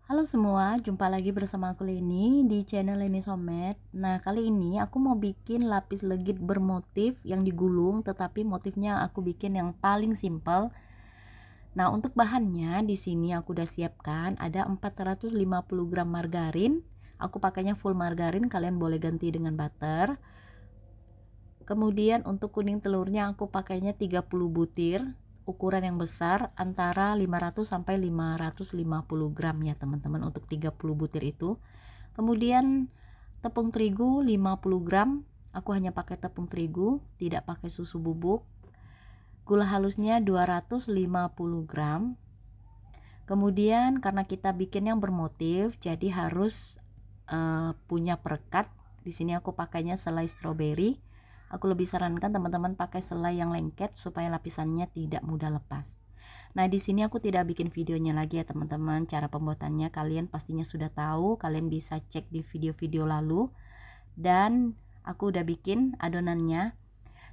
Halo semua, jumpa lagi bersama aku Leni di channel Leni Somet. Nah, kali ini aku mau bikin lapis legit bermotif yang digulung, tetapi motifnya aku bikin yang paling simpel. Nah, untuk bahannya di sini aku udah siapkan ada 450 gram margarin. Aku pakainya full margarin, kalian boleh ganti dengan butter. Kemudian untuk kuning telurnya aku pakainya 30 butir, ukuran yang besar antara 500 sampai 550 gram ya teman-teman untuk 30 butir itu. Kemudian tepung terigu 50 gram, aku hanya pakai tepung terigu, tidak pakai susu bubuk. Gula halusnya 250 gram. Kemudian karena kita bikin yang bermotif, jadi harus punya perekat. Di sini aku pakainya selai stroberi. Aku lebih sarankan teman-teman pakai selai yang lengket supaya lapisannya tidak mudah lepas. Nah, di sini aku tidak bikin videonya lagi ya teman-teman. Cara pembuatannya kalian pastinya sudah tahu. Kalian bisa cek di video-video lalu. Dan aku udah bikin adonannya.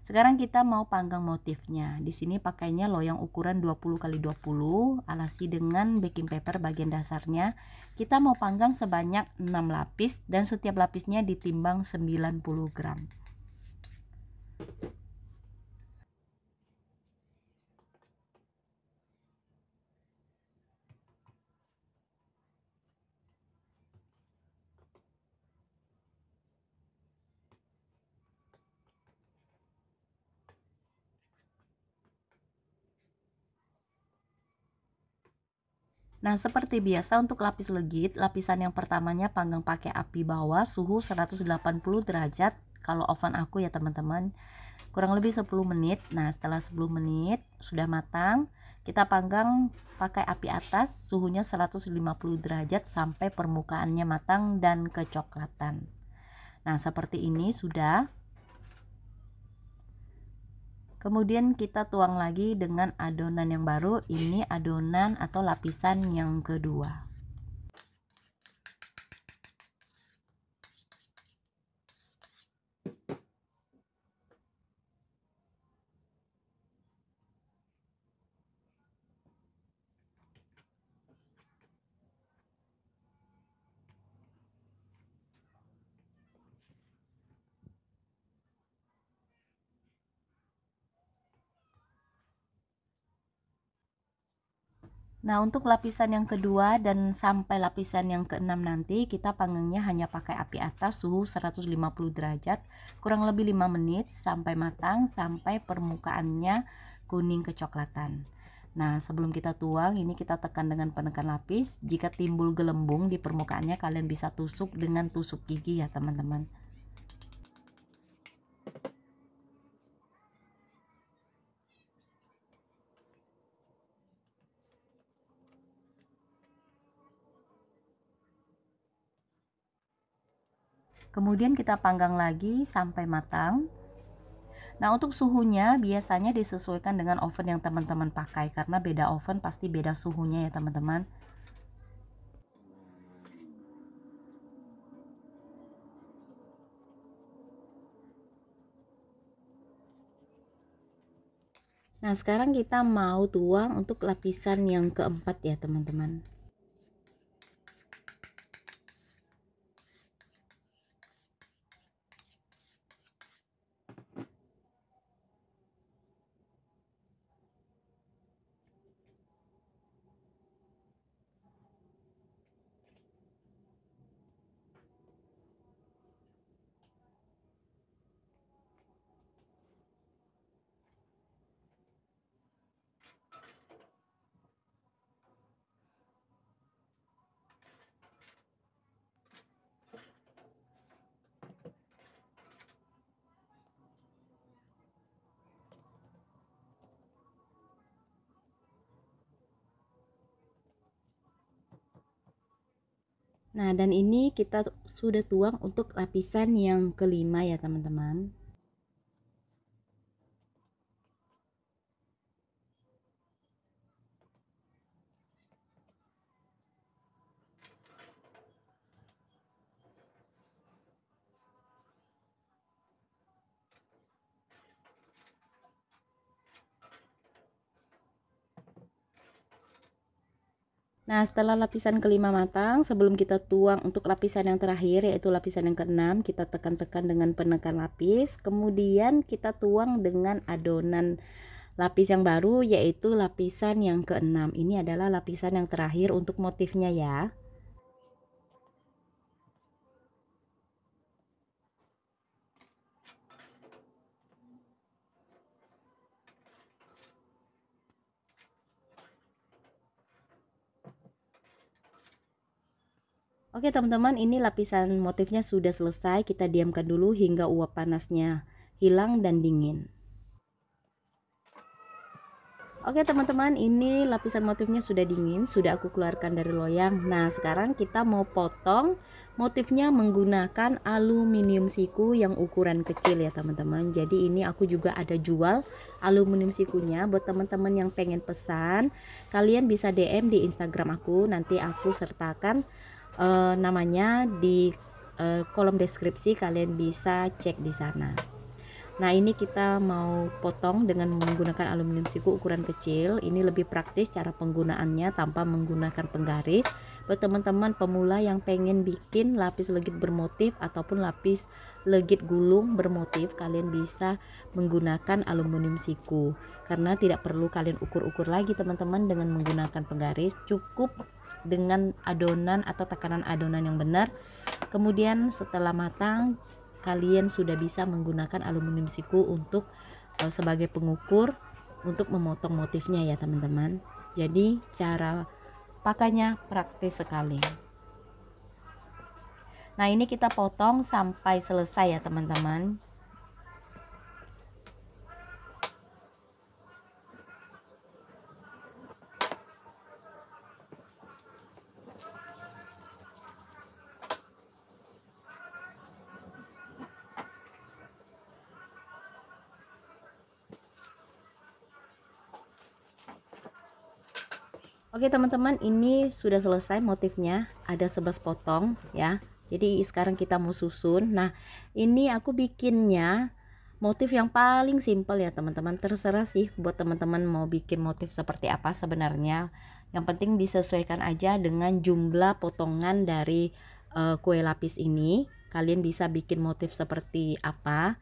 Sekarang kita mau panggang motifnya. Di sini pakainya loyang ukuran 20 kali 20, alasi dengan baking paper bagian dasarnya. Kita mau panggang sebanyak 6 lapis dan setiap lapisnya ditimbang 90 gram. Nah, seperti biasa untuk lapis legit, lapisan yang pertamanya panggang pakai api bawah suhu 180 derajat. Kalau oven aku ya teman-teman, kurang lebih 10 menit. Nah, setelah 10 menit sudah matang, kita panggang pakai api atas suhunya 150 derajat sampai permukaannya matang dan kecoklatan. Nah, seperti ini sudah. Kemudian kita tuang lagi dengan adonan yang baru. Ini adonan atau lapisan yang kedua. Nah, untuk lapisan yang kedua dan sampai lapisan yang keenam nanti kita panggangnya hanya pakai api atas suhu 150 derajat kurang lebih 5 menit sampai matang, sampai permukaannya kuning kecoklatan. Nah, sebelum kita tuang ini kita tekan dengan penekan lapis. Jika timbul gelembung di permukaannya kalian bisa tusuk dengan tusuk gigi ya teman-teman. Kemudian kita panggang lagi sampai matang. Nah, untuk suhunya biasanya disesuaikan dengan oven yang teman-teman pakai karena beda oven pasti beda suhunya ya teman-teman. Nah, sekarang kita mau tuang untuk lapisan yang keempat ya teman-teman. Nah, dan ini kita sudah tuang untuk lapisan yang kelima ya teman-teman. Nah, setelah lapisan kelima matang, sebelum kita tuang untuk lapisan yang terakhir, yaitu lapisan yang keenam, kita tekan-tekan dengan penekan lapis. Kemudian kita tuang dengan adonan lapis yang baru, yaitu lapisan yang keenam. Ini adalah lapisan yang terakhir untuk motifnya ya. Oke teman-teman, ini lapisan motifnya sudah selesai. Kita diamkan dulu hingga uap panasnya hilang dan dingin. Oke teman-teman, ini lapisan motifnya sudah dingin, sudah aku keluarkan dari loyang. Nah, sekarang kita mau potong motifnya menggunakan aluminium siku yang ukuran kecil ya teman-teman. Jadi ini aku juga ada jual aluminium sikunya. Buat teman-teman yang pengen pesan, kalian bisa DM di Instagram aku, nanti aku sertakan namanya di kolom deskripsi, kalian bisa cek di sana. Nah, ini kita mau potong dengan menggunakan aluminium siku ukuran kecil. Ini lebih praktis cara penggunaannya tanpa menggunakan penggaris. Buat teman-teman pemula yang pengen bikin lapis legit bermotif ataupun lapis legit gulung bermotif, kalian bisa menggunakan aluminium siku. Karena tidak perlu kalian ukur-ukur lagi teman-teman dengan menggunakan penggaris. Cukup dengan adonan atau tekanan adonan yang benar. Kemudian setelah matang, kalian sudah bisa menggunakan aluminium siku untuk sebagai pengukur untuk memotong motifnya ya teman-teman. Jadi cara pakainya praktis sekali. Nah, ini kita potong sampai selesai ya teman-teman. Oke teman-teman, ini sudah selesai motifnya, ada 11 potong ya. Jadi sekarang kita mau susun. Nah, ini aku bikinnya motif yang paling simpel ya teman-teman. Terserah sih buat teman-teman mau bikin motif seperti apa sebenarnya. Yang penting disesuaikan aja dengan jumlah potongan dari kue lapis ini. Kalian bisa bikin motif seperti apa.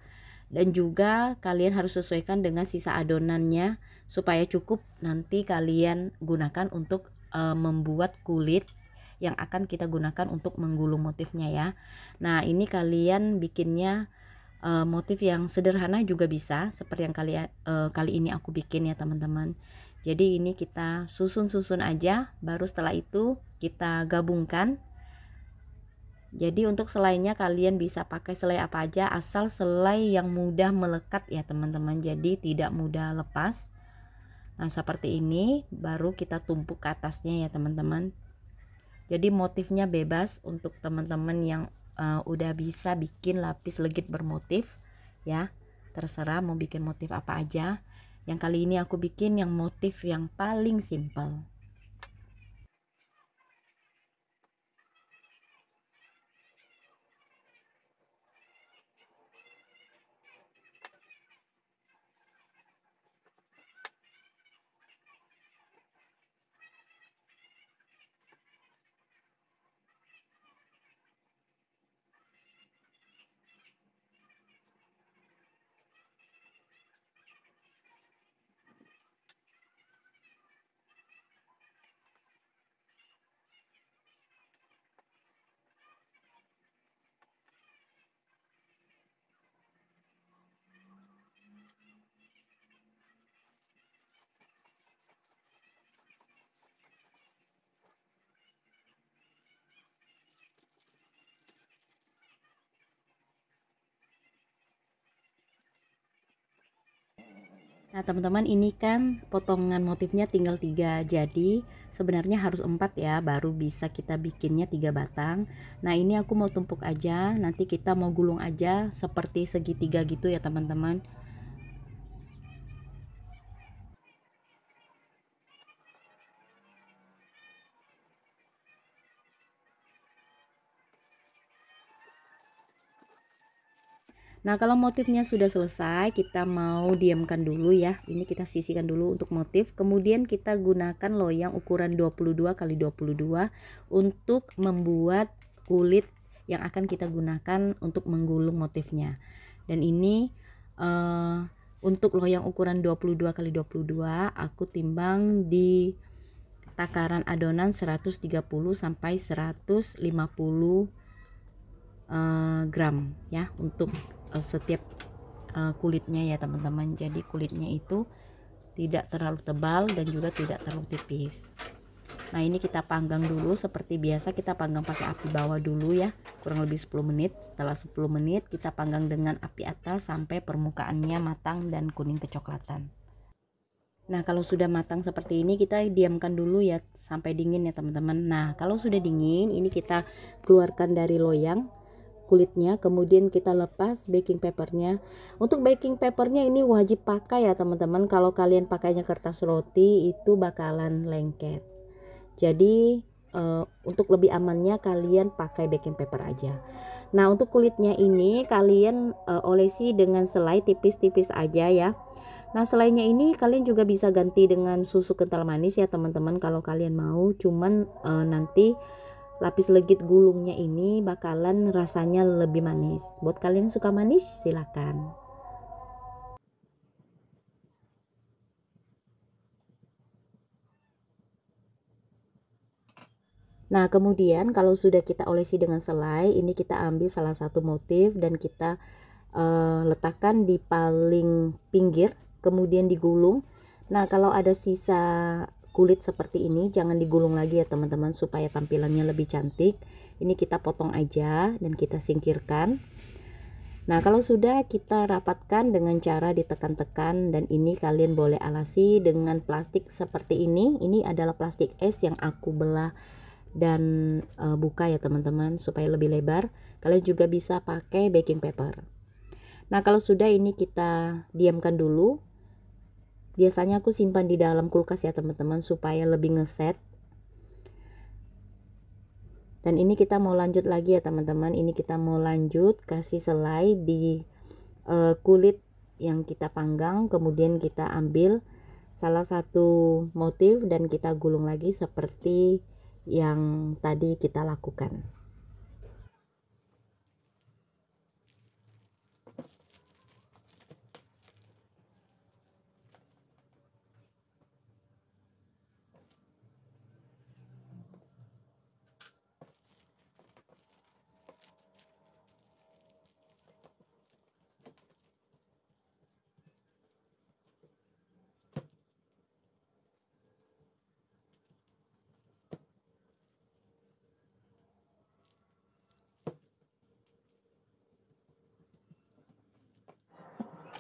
Dan juga kalian harus sesuaikan dengan sisa adonannya supaya cukup nanti kalian gunakan untuk membuat kulit yang akan kita gunakan untuk menggulung motifnya ya. Nah, ini kalian bikinnya motif yang sederhana juga bisa, seperti yang kali ini aku bikin ya teman-teman. Jadi ini kita susun-susun aja, baru setelah itu kita gabungkan. Jadi untuk selainya kalian bisa pakai selai apa aja, asal selai yang mudah melekat ya teman-teman, jadi tidak mudah lepas. Nah, seperti ini baru kita tumpuk ke atasnya ya teman-teman. Jadi motifnya bebas untuk teman-teman yang udah bisa bikin lapis legit bermotif ya. Terserah mau bikin motif apa aja. Yang kali ini aku bikin yang motif yang paling simple. Nah teman-teman, ini kan potongan motifnya tinggal 3, jadi sebenarnya harus 4 ya, baru bisa kita bikinnya 3 batang. Nah ini aku mau tumpuk aja, nanti kita mau gulung aja seperti segitiga gitu ya teman-teman. Nah, kalau motifnya sudah selesai, kita mau diamkan dulu ya. Ini kita sisihkan dulu untuk motif. Kemudian kita gunakan loyang ukuran 22 x 22 untuk membuat kulit yang akan kita gunakan untuk menggulung motifnya. Dan ini untuk loyang ukuran 22 x 22 aku timbang di takaran adonan 130 sampai 150 gram ya untuk setiap kulitnya ya teman-teman. Jadi kulitnya itu tidak terlalu tebal dan juga tidak terlalu tipis. Nah, ini kita panggang dulu seperti biasa, kita panggang pakai api bawah dulu ya, kurang lebih 10 menit. Setelah 10 menit kita panggang dengan api atas sampai permukaannya matang dan kuning kecoklatan. Nah, kalau sudah matang seperti ini kita diamkan dulu ya sampai dingin ya teman-teman. Nah, kalau sudah dingin ini kita keluarkan dari loyang kulitnya, kemudian kita lepas baking papernya. Untuk baking papernya ini wajib pakai ya teman-teman. Kalau kalian pakainya kertas roti itu bakalan lengket. Jadi untuk lebih amannya kalian pakai baking paper aja. Nah, untuk kulitnya ini kalian olesi dengan selai tipis-tipis aja ya. Nah, selainya ini kalian juga bisa ganti dengan susu kental manis ya teman-teman kalau kalian mau. Cuman nanti lapis legit gulungnya ini bakalan rasanya lebih manis. Buat kalian suka manis silakan. Nah, kemudian kalau sudah kita olesi dengan selai, ini kita ambil salah satu motif dan kita letakkan di paling pinggir, kemudian digulung. Nah, kalau ada sisa kulit seperti ini jangan digulung lagi ya teman-teman, supaya tampilannya lebih cantik. Ini kita potong aja dan kita singkirkan. Nah, kalau sudah kita rapatkan dengan cara ditekan-tekan, dan ini kalian boleh alasi dengan plastik seperti ini. Ini adalah plastik es yang aku belah dan buka ya teman-teman supaya lebih lebar. Kalian juga bisa pakai baking paper. Nah, kalau sudah ini kita diamkan dulu. Biasanya aku simpan di dalam kulkas ya teman-teman supaya lebih ngeset. Dan ini kita mau lanjut lagi ya teman-teman. Ini kita mau lanjut kasih selai di kulit yang kita panggang. Kemudian kita ambil salah satu motif dan kita gulung lagi seperti yang tadi kita lakukan.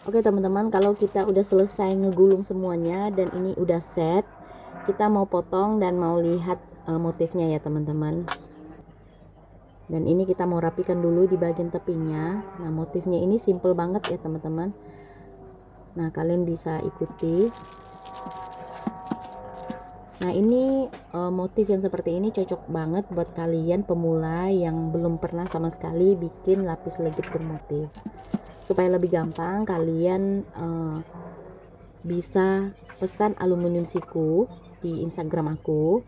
Oke teman-teman, kalau kita udah selesai ngegulung semuanya dan ini udah set, kita mau potong dan mau lihat motifnya ya teman-teman. Dan ini kita mau rapikan dulu di bagian tepinya. Nah, motifnya ini simple banget ya teman-teman. Nah, kalian bisa ikuti. Nah, ini motif yang seperti ini cocok banget buat kalian pemula yang belum pernah sama sekali bikin lapis legit bermotif. Supaya lebih gampang kalian bisa pesan aluminium siku di Instagram aku.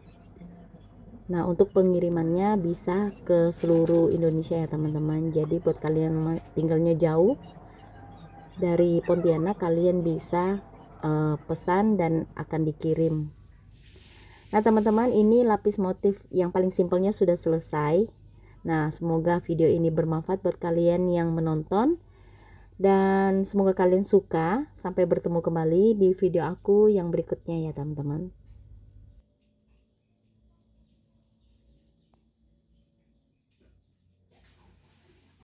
Nah, untuk pengirimannya bisa ke seluruh Indonesia ya teman-teman. Jadi buat kalian tinggalnya jauh dari Pontianak, kalian bisa pesan dan akan dikirim. Nah teman-teman, ini lapis motif yang paling simpelnya sudah selesai. Nah, semoga video ini bermanfaat buat kalian yang menonton. Dan semoga kalian suka. Sampai bertemu kembali di video aku yang berikutnya ya teman-teman.